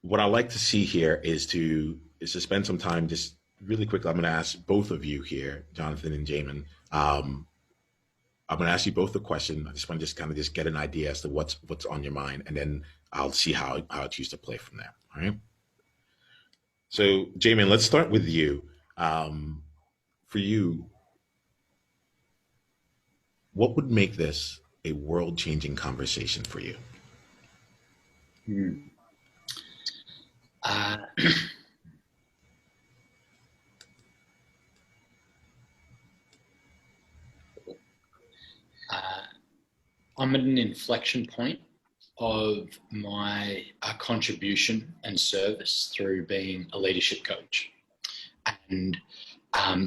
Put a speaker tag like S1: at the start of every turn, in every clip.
S1: what I like to see here is to spend some time just really quickly. I'm going to ask both of you here, Jonathan and Jamin. Um, I'm going to ask you both the question. I just want to just kind of just get an idea as to what's on your mind, and then I'll see how I choose to play from there. All right. So, Jamin, let's start with you. For you, what would make this a world-changing conversation for you?
S2: Hmm. Uh, uh, I'm at an inflection point of my contribution and service through being a leadership coach, and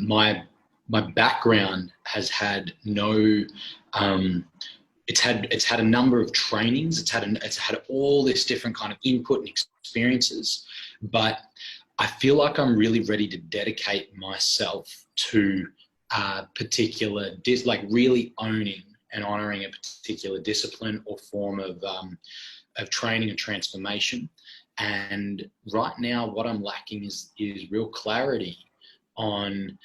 S2: my background has had no. It's had a number of trainings. It's had all this different kind of input and experiences, but I feel like I'm really ready to dedicate myself to like really owning and honoring a particular discipline or form of training and transformation. And right now, what I'm lacking is real clarity on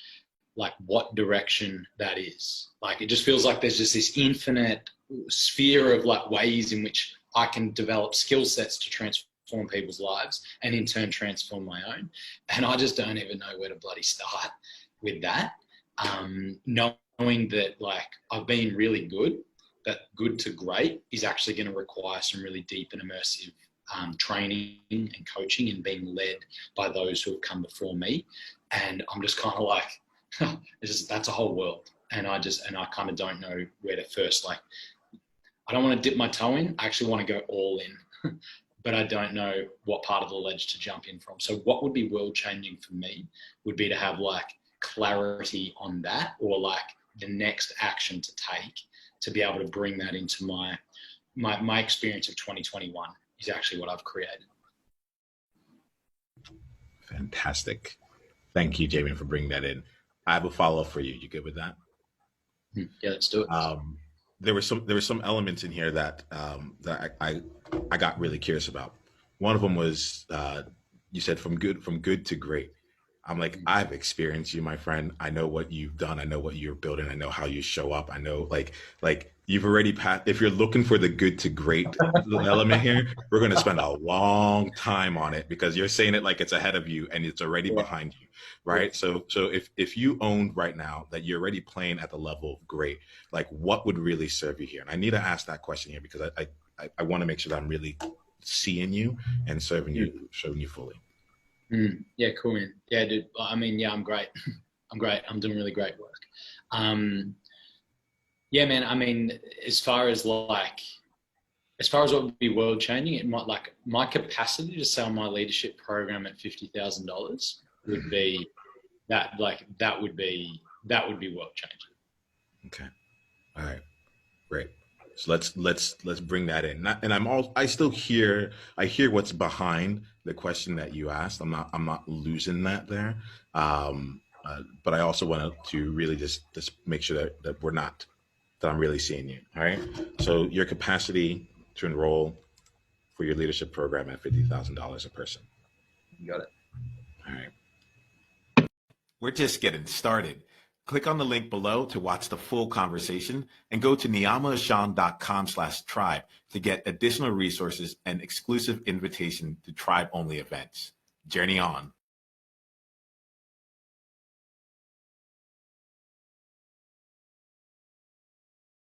S2: like what direction that is. Like it just feels like there's just this infinite sphere of like ways in which I can develop skill sets to transform people's lives and in turn transform my own. And I just don't even know where to bloody start with that. Knowing that like I've been really good, that good to great is actually going to require some really deep and immersive training and coaching and being led by those who have come before me. And I'm just kind of like, that's a whole world. And I kind of don't know where to first, like, I don't want to dip my toe in. I actually want to go all in, but I don't know what part of the ledge to jump in from. So what would be world changing for me would be to have like clarity on that, or like the next action to take to be able to bring that into my experience of 2021 is actually what I've created.
S1: Fantastic. Thank you, Jamin, for bringing that in. I have a follow up for you. You good with that?
S2: Yeah, let's do it.
S1: There were some elements in here that I got really curious about. One of them was you said from good to great. I'm like, I've experienced you, my friend. I know what you've done. I know what you're building. I know how you show up. I know like you've already passed. If you're looking for the good to great element here, we're going to spend a long time on it because you're saying it like it's ahead of you and it's already
S2: Yeah.
S1: behind you, right? So if you owned right now that you're already playing at the level of great, like what would really serve you here? And I need to ask that question here because I want to make sure that I'm really seeing you and showing you fully.
S2: Yeah, cool, man. Yeah, dude. I mean, yeah, I'm great. I'm great. I'm doing really great work. Um, yeah, man. I mean, as far as like, as far as what would be world changing, it might like my capacity to sell my leadership program at $50,000 would be that. Like that would be world changing.
S1: Okay. All right. Great. So let's bring that in. And I hear what's behind the question that you asked. I'm not losing that there. But I also wanted to really just make sure that I'm really seeing you. All right. So your capacity to enroll for your leadership program at $50,000 a person.
S2: You got it.
S1: All right. We're just getting started. Click on the link below to watch the full conversation and go to niyamaashan.com/tribe to get additional resources and exclusive invitation to tribe only events. Journey on.